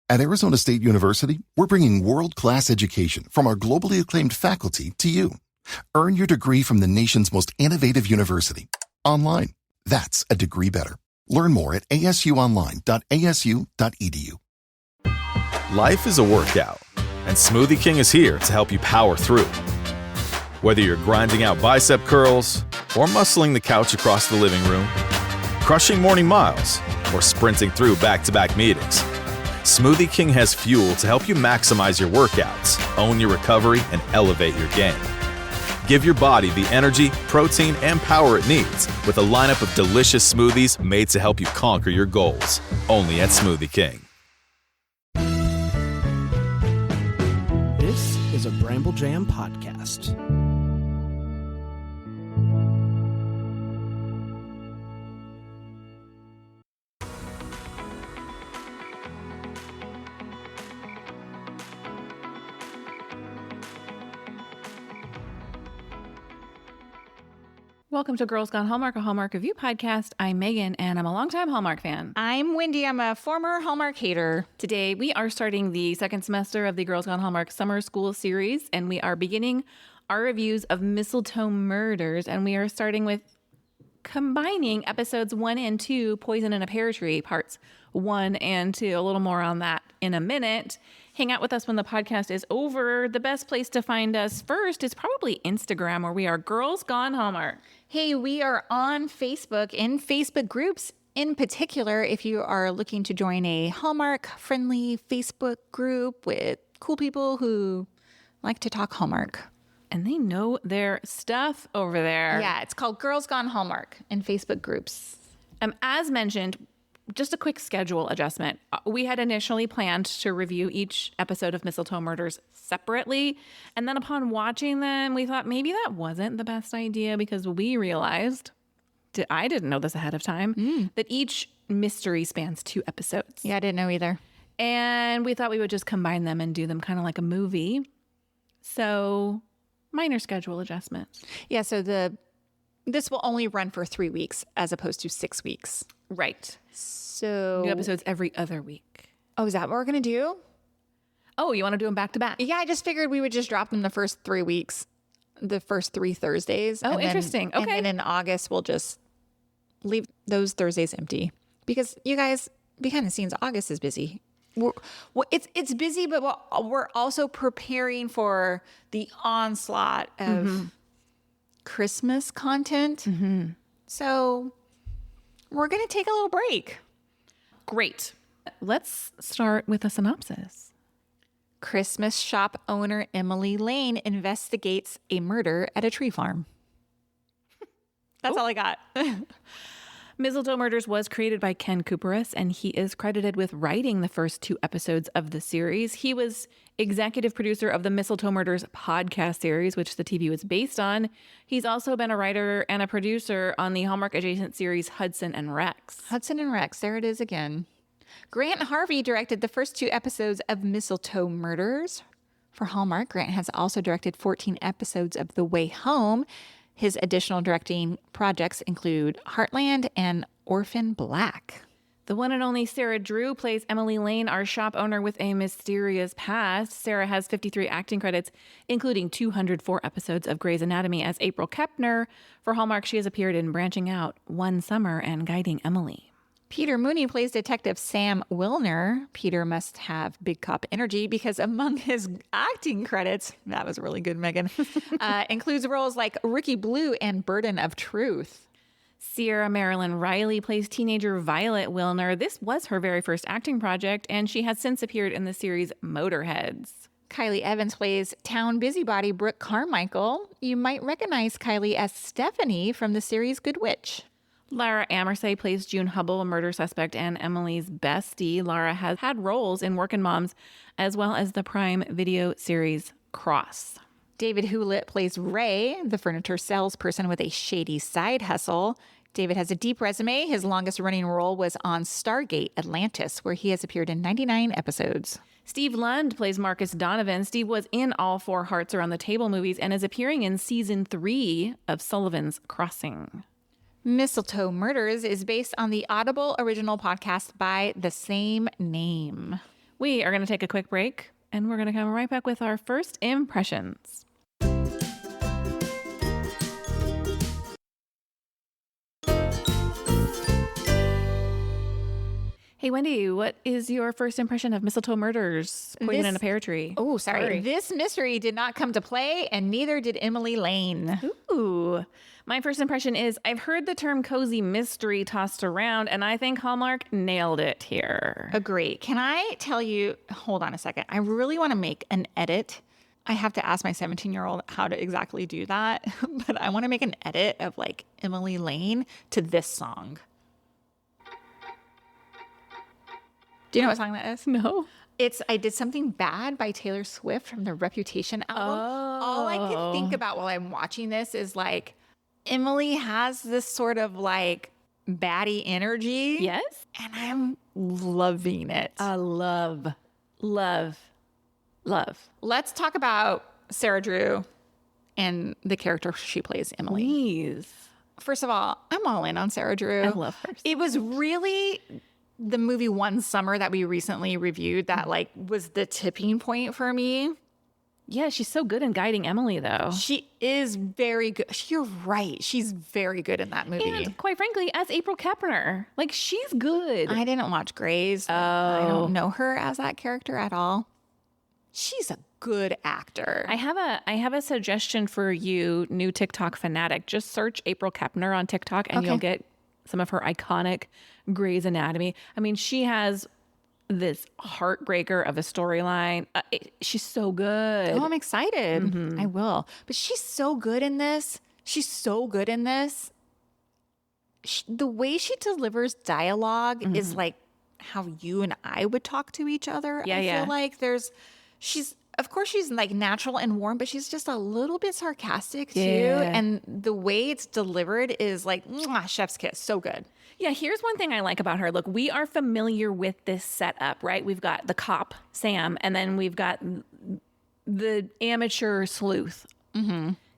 At Arizona State University, we're bringing world-class education from our globally acclaimed faculty to you. Earn your degree from the nation's most innovative university. Online. That's a degree better. Learn more at asuonline.asu.edu. Life is a workout, and Smoothie King is here to help you power through. Whether you're grinding out bicep curls or muscling the couch across the living room, crushing morning miles, or sprinting through back-to-back meetings, Smoothie King has fuel to help you maximize your workouts, own your recovery, and elevate your game. Give your body the energy, protein, and power it needs with a lineup of delicious smoothies made to help you conquer your goals. Only at Smoothie King. This is a Bramble Jam podcast. Welcome to Girls Gone Hallmark, a Hallmark Review podcast. I'm Megan, and I'm a longtime Hallmark fan. I'm Wendy. I'm a former Hallmark hater. Today, we are starting the second semester of the Girls Gone Hallmark Summer School series, and we are beginning our reviews of Mistletoe Murders, and we are starting with combining episodes 1 and 2, Poison in a Pear Tree, parts 1 and 2. A little more on that in a minute. Hang out with us when the podcast is over. The best place to find us first is probably Instagram, where we are Girls Gone Hallmark. Hey, we are on Facebook, in Facebook groups. In particular, if you are looking to join a Hallmark-friendly Facebook group with cool people who like to talk Hallmark. And they know their stuff over there. Yeah, it's called Girls Gone Hallmark in Facebook groups. As mentioned, just a quick schedule adjustment. We had initially planned to review each episode of Mistletoe Murders separately. And then upon watching them, we thought maybe that wasn't the best idea because we realized, I didn't know this ahead of time, that each mystery spans 2 episodes. Yeah, I didn't know either. And we thought we would just combine them and do them kind of like a movie. So minor schedule adjustments. Yeah, so this will only run for 3 weeks as opposed to 6 weeks. Right. So new episodes every other week. Oh, is that what we're going to do? Oh, you want to do them back to back? Yeah, I just figured we would just drop them the first 3 weeks, the first 3 Thursdays. Oh, interesting. Okay. And then in August, we'll just leave those Thursdays empty. Because you guys, behind the scenes, August is busy. It's busy, but we're also preparing for the onslaught of Christmas content. So we're going to take a little break. Great. Let's start with a synopsis. Christmas shop owner Emily Lane investigates a murder at a tree farm. That's all I got. Mistletoe Murders was created by Ken Kuperis, and he is credited with writing the first 2 episodes of the series. He was executive producer of the Mistletoe Murders podcast series, which the TV was based on. He's also been a writer and a producer on the Hallmark adjacent series Hudson and Rex. Hudson and Rex, there it is again. Grant Harvey directed the first 2 episodes of Mistletoe Murders. For Hallmark, Grant has also directed 14 episodes of The Way Home. His additional directing projects include Heartland and Orphan Black. The one and only Sarah Drew plays Emily Lane, our shop owner with a mysterious past. Sarah has 53 acting credits, including 204 episodes of Grey's Anatomy as April Kepner. For Hallmark, she has appeared in Branching Out, One Summer, and Guiding Emily. Peter Mooney plays Detective Sam Wilner. Peter must have big cop energy because among his acting credits, that was really good, Megan, includes roles like Ricky Blue and Burden of Truth. Sierra Marilyn Riley plays teenager Violet Wilner. This was her very first acting project, and she has since appeared in the series Motorheads. Kylie Evans plays town busybody Brooke Carmichael. You might recognize Kylie as Stephanie from the series Good Witch. Lara Amersay plays June Hubble, a murder suspect and Emily's bestie. Lara has had roles in Workin' Moms as well as the Prime Video series Cross. David Hewlett plays Ray, the furniture salesperson with a shady side hustle. David has a deep resume. His longest running role was on Stargate Atlantis, where he has appeared in 99 episodes. Steve Lund plays Marcus Donovan. Steve was in all 4 Hearts Around the Table movies and is appearing in season 3 of Sullivan's Crossing. Mistletoe Murders is based on the Audible original podcast by the same name. We are going to take a quick break, and we're going to come right back with our first impressions. Hey, Wendy, what is your first impression of Mistletoe Murders Poison in a Pear Tree? Oh, sorry. This mystery did not come to play, and neither did Emily Lane. Ooh. My first impression is I've heard the term cozy mystery tossed around, and I think Hallmark nailed it here. Agree. Can I tell you, hold on a second. I really want to make an edit. I have to ask my 17-year-old how to exactly do that, but I want to make an edit of like Emily Lane to this song. Do you know what song that is? No. It's I Did Something Bad by Taylor Swift from the Reputation album. All I can think about while I'm watching this is like Emily has this sort of like baddie energy. Yes. And I'm loving it. Love. Let's talk about Sarah Drew and the character she plays, Emily. Please. First of all, I'm all in on Sarah Drew. I love her. It was really the movie One Summer that we recently reviewed that like was the tipping point for me. Yeah, she's so good in guiding Emily, though. She is very good. You're right. She's very good in that movie. And quite frankly, as April Kepner, like she's good. I didn't watch Grey's. I don't know her as that character at all. She's a good actor. I have a suggestion for you, new TikTok fanatic. Just search April Kepner on TikTok and you'll get some of her iconic Grey's Anatomy. I mean, she has this heartbreaker of a storyline. She's so good. Oh, I'm excited. I will. But she's so good in this. The way she delivers dialogue is like how you and I would talk to each other. Yeah, I feel like she's like natural and warm, but she's just a little bit sarcastic too. Yeah. And the way it's delivered is like mwah, chef's kiss. So good. Yeah, here's one thing I like about her. Look, we are familiar with this setup, right? We've got the cop, Sam, and then we've got the amateur sleuth.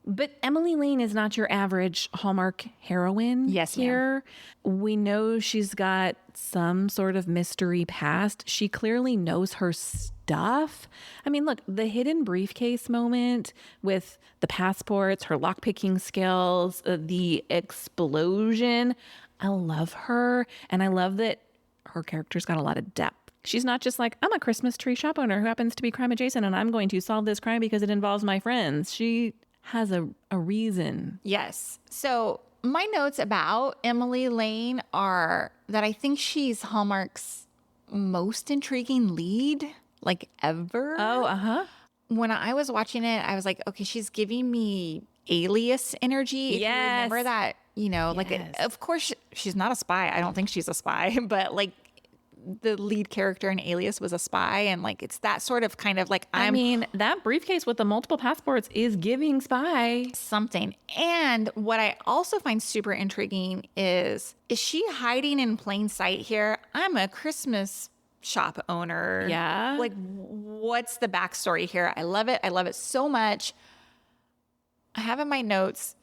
But Emily Lane is not your average Hallmark heroine. Yes, here. We know she's got some sort of mystery past. She clearly knows her stuff. I mean, look, the hidden briefcase moment with the passports, her lockpicking skills, the explosion. I love her. And I love that her character's got a lot of depth. She's not just like, I'm a Christmas tree shop owner who happens to be crime adjacent and I'm going to solve this crime because it involves my friends. She has a reason. Yes. So my notes about Emily Lane are that I think she's Hallmark's most intriguing lead, like ever. Oh, When I was watching it, I was like, okay, she's giving me Alias energy. If you Yes. remember that, like, of course, she's not a spy. I don't think she's a spy, but like the lead character in Alias was a spy. And like, it's that sort of kind of like, I mean, that briefcase with the multiple passports is giving spy. something. And what I also find super intriguing is she hiding in plain sight here? I'm a Christmas shop owner. Yeah. Like, what's the backstory here? I love it. I love it so much. I have in my notes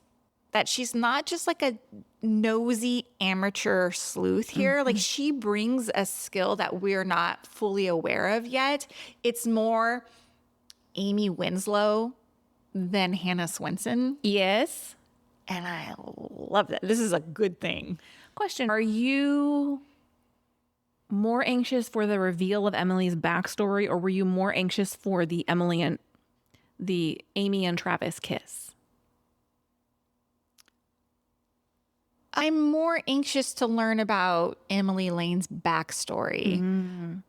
that she's not just like a nosy amateur sleuth here. Like, she brings a skill that we're not fully aware of yet. It's more Amy Winslow than Hannah Swenson. Yes. And I love that. This is a good thing. Question. Are you more anxious for the reveal of Emily's backstory, or were you more anxious for the Amy and Travis kiss? I'm more anxious to learn about Emily Lane's backstory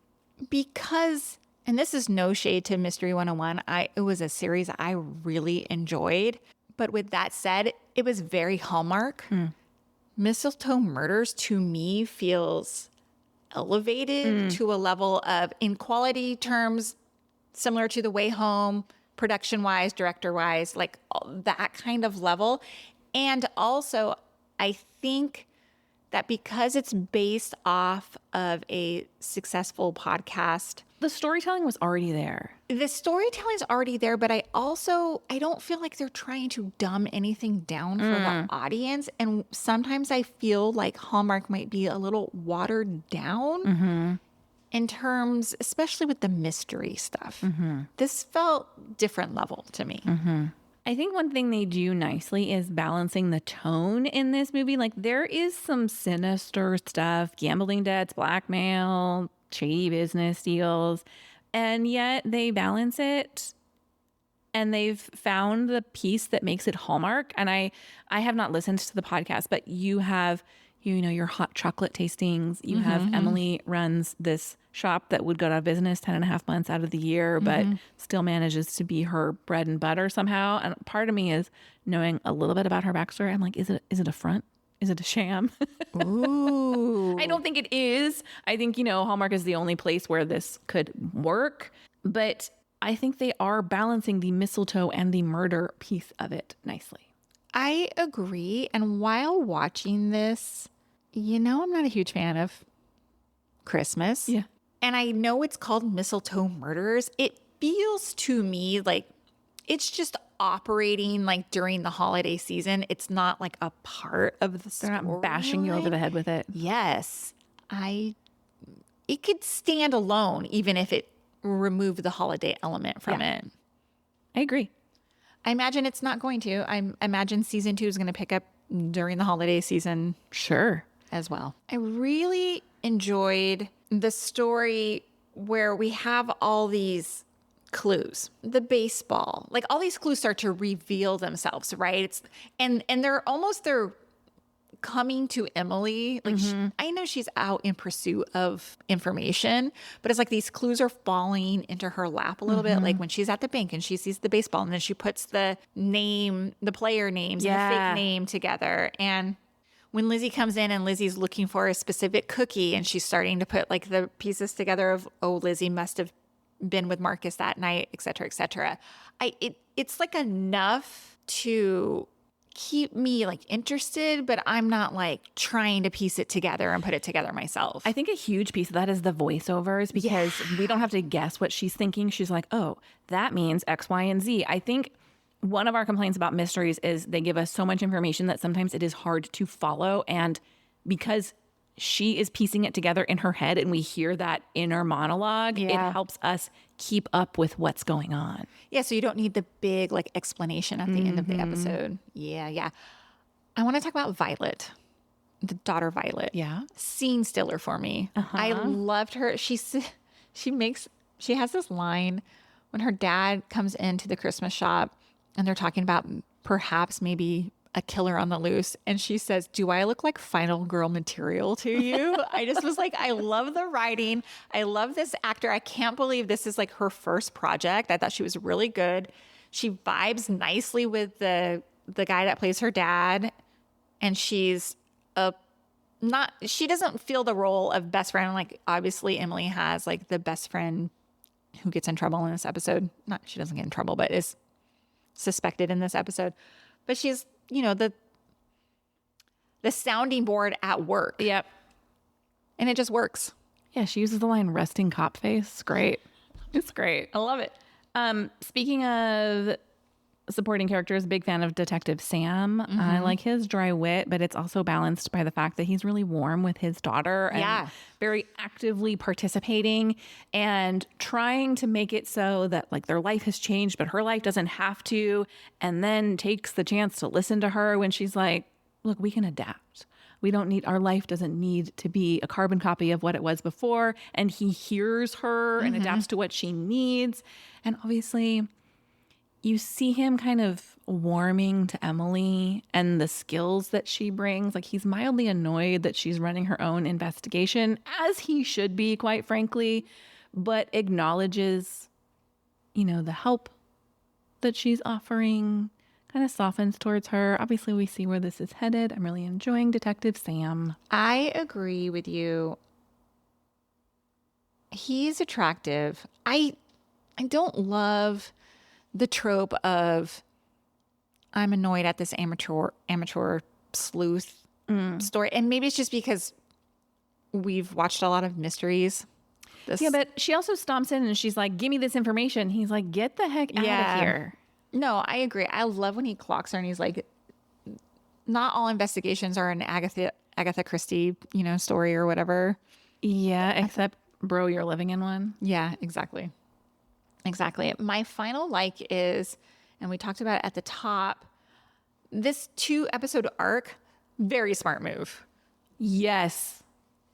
because, and this is no shade to Mystery 101, it was a series I really enjoyed. But with that said, it was very Hallmark. Mistletoe Murders to me feels elevated to a level of, in quality terms, similar to The Way Home, production-wise, director-wise, like that kind of level. And also, I think that because it's based off of a successful podcast, The storytelling was already there. the storytelling's already there, but I don't feel like they're trying to dumb anything down for the audience. And sometimes I feel like Hallmark might be a little watered down in terms, especially with the mystery stuff. This felt different level to me. I think one thing they do nicely is balancing the tone in this movie. Like there is some sinister stuff, gambling debts, blackmail, shady business deals, and yet they balance it. And they've found the piece that makes it Hallmark. And I have not listened to the podcast, but you have, your hot chocolate tastings. You have Emily runs this shop that would go out of business 10 and a half months out of the year, but still manages to be her bread and butter somehow. And part of me is knowing a little bit about her backstory. I'm like, is it a front? Is it a sham? Ooh. I don't think it is. I think, Hallmark is the only place where this could work. But I think they are balancing the mistletoe and the murder piece of it nicely. I agree. And while watching this, I'm not a huge fan of Christmas. Yeah. And I know it's called Mistletoe Murders. It feels to me like it's just operating like during the holiday season. It's not like a part of the story. They're not bashing you over the head with it. Yes. It could stand alone even if it removed the holiday element from it. I agree. I imagine it's not going to. I imagine season 2 is going to pick up during the holiday season. Sure. As well. I really enjoyed the story where we have all these clues, the baseball, like all these clues start to reveal themselves, right? And they're coming to Emily. Like I know she's out in pursuit of information, but it's like these clues are falling into her lap a little bit. Like when she's at the bank and she sees the baseball and then she puts the player names and the fake name together. And when Lizzie comes in and Lizzie's looking for a specific cookie and she's starting to put like the pieces together of, Lizzie must have been with Marcus that night, et cetera, et cetera. It's like enough to keep me like interested, but I'm not like trying to piece it together and put it together myself. I think a huge piece of that is the voiceovers because we don't have to guess what she's thinking. She's like, oh, that means X, Y, and Z. I think one of our complaints about mysteries is they give us so much information that sometimes it is hard to follow. And because she is piecing it together in her head and we hear that inner monologue, it helps us keep up with what's going on. Yeah, so you don't need the big like explanation at the end of the episode. Yeah. I want to talk about Violet, the daughter Violet. Yeah. Scene stiller for me. I loved her. She has this line when her dad comes into the Christmas shop and they're talking about perhaps maybe a killer on the loose. And she says, do I look like final girl material to you? I just was like, I love the writing. I love this actor. I can't believe this is like her first project. I thought she was really good. She vibes nicely with the guy that plays her dad. And she's she doesn't feel the role of best friend. Like obviously Emily has like the best friend who gets in trouble in this episode. Not, she doesn't get in trouble, but is suspected in this episode. But she's, the sounding board at work. Yep. And it just works. Yeah, she uses the line resting cop face. It's great. It's great. I love it. Speaking of supporting characters, big fan of Detective Sam. I like his dry wit, but it's also balanced by the fact that he's really warm with his daughter and very actively participating and trying to make it so that like their life has changed, but her life doesn't have to, and then takes the chance to listen to her when she's like, look, we can adapt. Our life doesn't need to be a carbon copy of what it was before. And he hears her and adapts to what she needs. And obviously you see him kind of warming to Emily and the skills that she brings. Like he's mildly annoyed that she's running her own investigation, as he should be, quite frankly, but acknowledges, the help that she's offering, kind of softens towards her. Obviously, we see where this is headed. I'm really enjoying Detective Sam. I agree with you. He's attractive. I don't love the trope of I'm annoyed at this amateur sleuth story. And maybe it's just because we've watched a lot of mysteries. Yeah, but she also stomps in and she's like, give me this information. He's like, get the heck out of here. No, I agree. I love when he clocks her and he's like, not all investigations are an Agatha Christie, story or whatever. Yeah, except bro, you're living in one. Yeah, exactly. Exactly. My final like is, and we talked about it at the top, this 2-episode arc, very smart move. Yes.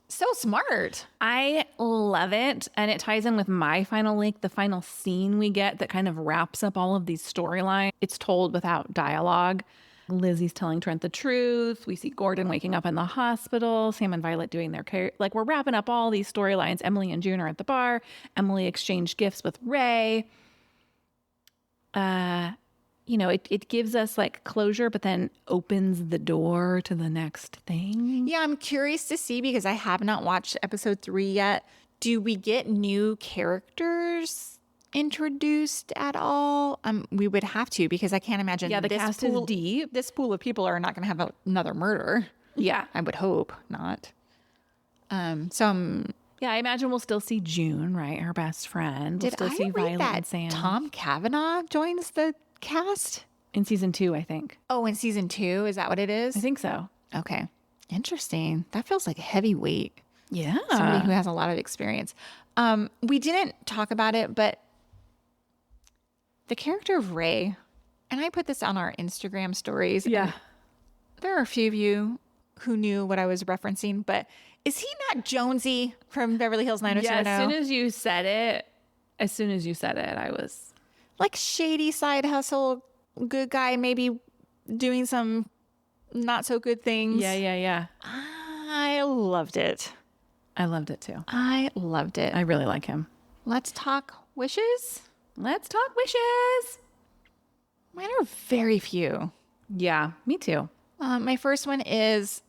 So smart. I love it. And it ties in with my final link, the final scene we get that kind of wraps up all of these storylines. It's told without dialogue. Lizzie's telling Trent the truth. We see Gordon waking up in the hospital. Sam and Violet doing their care. Like, we're wrapping up all these storylines. Emily and June are at the bar. Emily exchanged gifts with Ray. You know, it gives us like closure, but then opens the door to the next thing. Yeah, I'm curious to see because I have not watched episode 3 yet. Do we get new characters introduced at all? We would have to because I can't imagine. Yeah, the cast is deep. This pool of people are not going to have another murder. Yeah. I would hope not. Yeah, I imagine we'll still see June, right? Her best friend. We'll Did still I see read Violet that and Sam. Tom Cavanaugh joins the cast? In season 2, I think. Oh, in season 2? Is that what it is? I think so. Okay. Interesting. That feels like a heavy weight. Yeah. Somebody who has a lot of experience. We didn't talk about it, but the character of Ray, and I put this on our Instagram stories. Yeah. There are a few of you who knew what I was referencing, but is he not Jonesy from Beverly Hills 90210? Yeah, as soon as you said it, I was... Like shady side hustle, good guy, maybe doing some not so good things. Yeah. I loved it. I loved it too. I loved it. I really like him. Let's talk wishes. Let's talk wishes. Mine are very few. Yeah, me too. My first one is,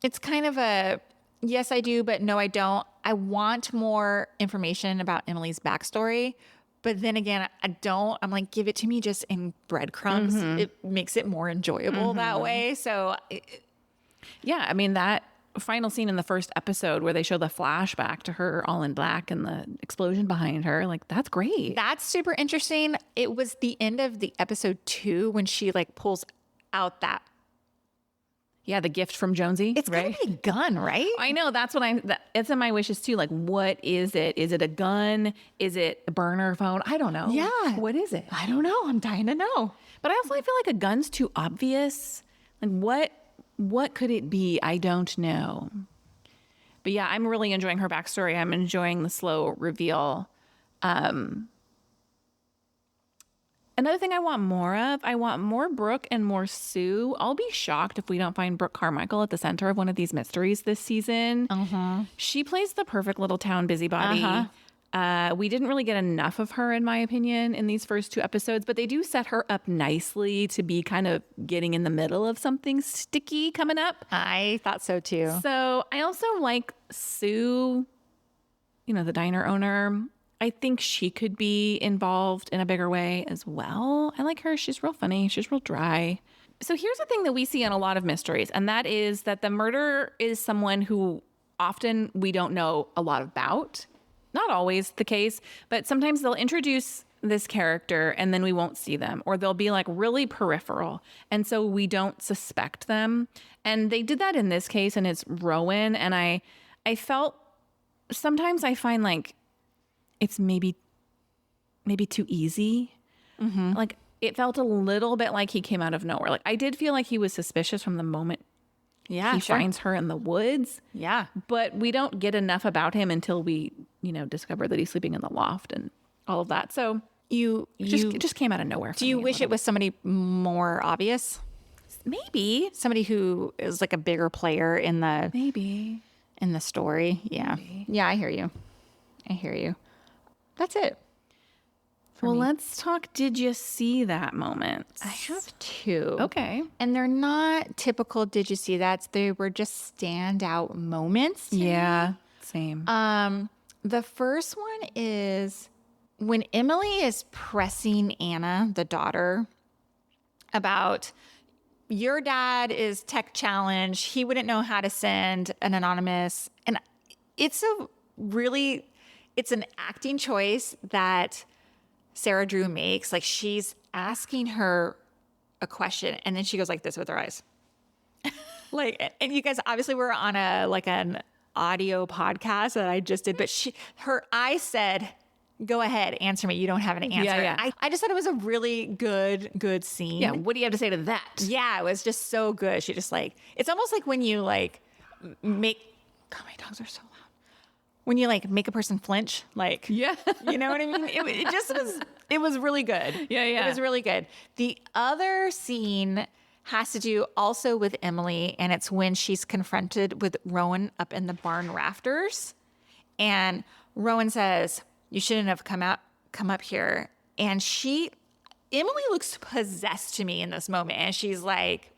it's kind of a yes, I do, but no, I don't. I want more information about Emily's backstory. But then again, I don't. I'm like, give it to me just in breadcrumbs. Mm-hmm. It makes it more enjoyable that way. So, Yeah, I mean, that final scene in the first episode where they show the flashback to her all in black and the explosion behind her, like, that's great. that's super interesting. It was the end of the episode 2 when she like pulls out that. Yeah, the gift from Jonesy. It's right? gotta be a gun, right? I know. That's what it's in my wishes too. Like, what is it? Is it a gun? Is it a burner phone? I don't know. Yeah. What is it? I don't know. I'm dying to know. But I also feel like a gun's too obvious. Like, what could it be? I don't know. But yeah, I'm really enjoying her backstory. I'm enjoying the slow reveal. Another thing I want more of, I want more Brooke and more Sue. I'll be shocked if we don't find Brooke Carmichael at the center of one of these mysteries this season. She plays the perfect little town busybody. We didn't really get enough of her, in my opinion, in these first 2 episodes, but they do set her up nicely to be kind of getting in the middle of something sticky coming up. I thought so too. So I also like Sue, the diner owner. I think she could be involved in a bigger way as well. I like her. She's real funny. She's real dry. So here's the thing that we see in a lot of mysteries, and that is that the murderer is someone who often we don't know a lot about. Not always the case, but sometimes they'll introduce this character and then we won't see them, or they'll be like really peripheral. And so we don't suspect them. And they did that in this case, and it's Rowan. And I felt sometimes I find like it's maybe too easy. Like, it felt a little bit like he came out of nowhere. Like, I did feel like he was suspicious from the moment he finds her in the woods. Yeah. But we don't get enough about him until we, discover that he's sleeping in the loft and all of that. So You just came out of nowhere. do you wish it was somebody more obvious? Maybe. Somebody who is like a bigger player in the story. Yeah. Yeah, I hear you. That's it. Well, let's talk. Did you see that moment? I have 2. Okay. And they're not typical did you see that? They were just standout moments. to me. Yeah. Same. The first one is when Emily is pressing Anna, the daughter, about your dad is tech challenged. He wouldn't know how to send an anonymous. And it's an acting choice that Sarah Drew makes. Like, she's asking her a question and then she goes like this with her eyes. Like, and you guys obviously were on an audio podcast that I just did, but her eyes said, go ahead, answer me. You don't have an answer. Yeah. I just thought it was a really good scene. Yeah. What do you have to say to that? Yeah, it was just so good. She just like, it's almost like when you like make, God, my dogs are so loud. When you like make a person flinch, like, Yeah. you know what I mean? It just was, it was really good. Yeah. It was really good. The other scene has to do also with Emily, and it's when she's confronted with Rowan up in the barn rafters. And Rowan says, you shouldn't have come up here. And Emily looks possessed to me in this moment. And she's like,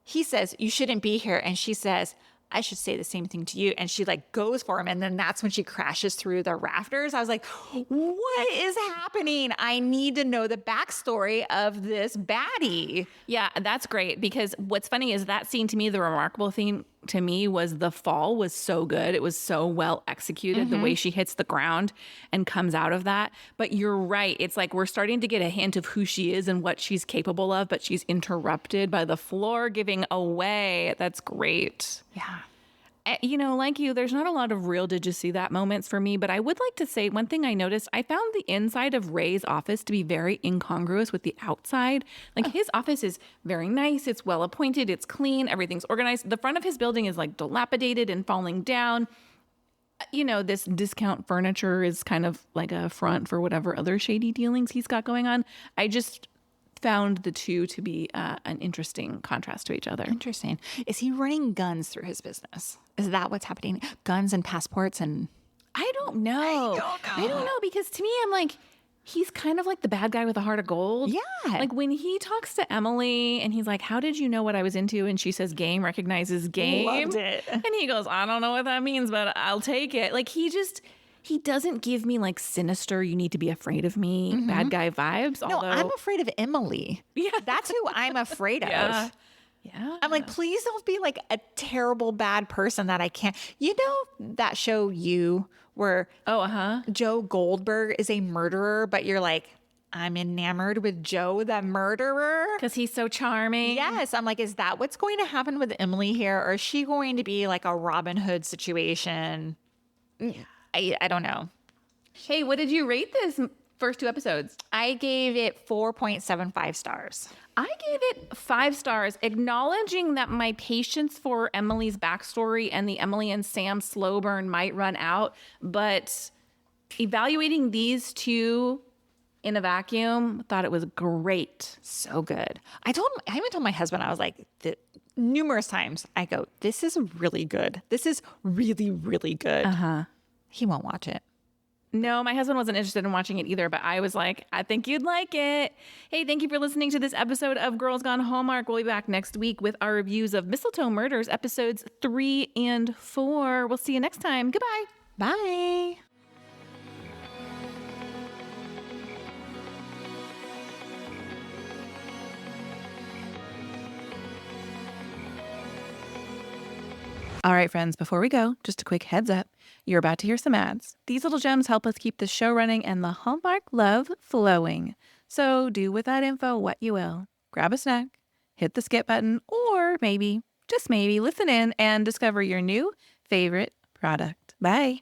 he says, you shouldn't be here. And she says, I should say the same thing to you. And she like goes for him. And then that's when she crashes through the rafters. I was like, what is happening? I need to know the backstory of this baddie. Yeah, that's great, because what's funny is that scene, to me, the remarkable thing to me was the fall was so good. It was so well executed, the way she hits the ground and comes out of that. But you're right. It's like we're starting to get a hint of who she is and what she's capable of, but she's interrupted by the floor giving away. That's great. Yeah. You know, like you, there's not a lot of real did you see that moments for me, but I would like to say one thing I noticed. I found the inside of Ray's office to be very incongruous with the outside. Like his office is very nice. It's well appointed. It's clean. Everything's organized. The front of his building is like dilapidated and falling down. You know, this discount furniture is kind of like a front for whatever other shady dealings he's got going on. I just found the two to be an interesting contrast to each other. Interesting. Is he running guns through his business? Is that what's happening? Guns and passports and... I don't know. I don't know, because to me, I'm like, he's kind of like the bad guy with a heart of gold. Yeah. Like when he talks to Emily and he's like, how did you know what I was into? And she says, game recognizes game. Loved it. And he goes, I don't know what that means, but I'll take it. Like he doesn't give me like sinister, you need to be afraid of me, bad guy vibes. No, Although, I'm afraid of Emily. Yeah. That's who I'm afraid Yeah. of. Yeah. I'm like, please don't be like a terrible bad person that I can't. You know that show You, where Joe Goldberg is a murderer, but you're like, I'm enamored with Joe, the murderer. Because he's so charming. Yes. I'm like, is that what's going to happen with Emily here? Or is she going to be like a Robin Hood situation? I don't know. Hey, what did you rate this first 2 episodes? I gave it 4.75 stars. I gave it 5 stars, acknowledging that my patience for Emily's backstory and the Emily and Sam slow burn might run out, but evaluating these two in a vacuum, thought it was great. So good. I even told my husband, I was like, numerous times, I go, this is really good. This is really, really good. He won't watch it. No, my husband wasn't interested in watching it either, but I was like, I think you'd like it. Hey, thank you for listening to this episode of Girls Gone Hallmark. We'll be back next week with our reviews of Mistletoe Murders episodes 3 and 4. We'll see you next time. Goodbye. Bye. All right, friends, before we go, just a quick heads up. You're about to hear some ads. These little gems help us keep the show running and the Hallmark love flowing. So do with that info what you will. Grab a snack, hit the skip button, or maybe, just maybe, listen in and discover your new favorite product. Bye.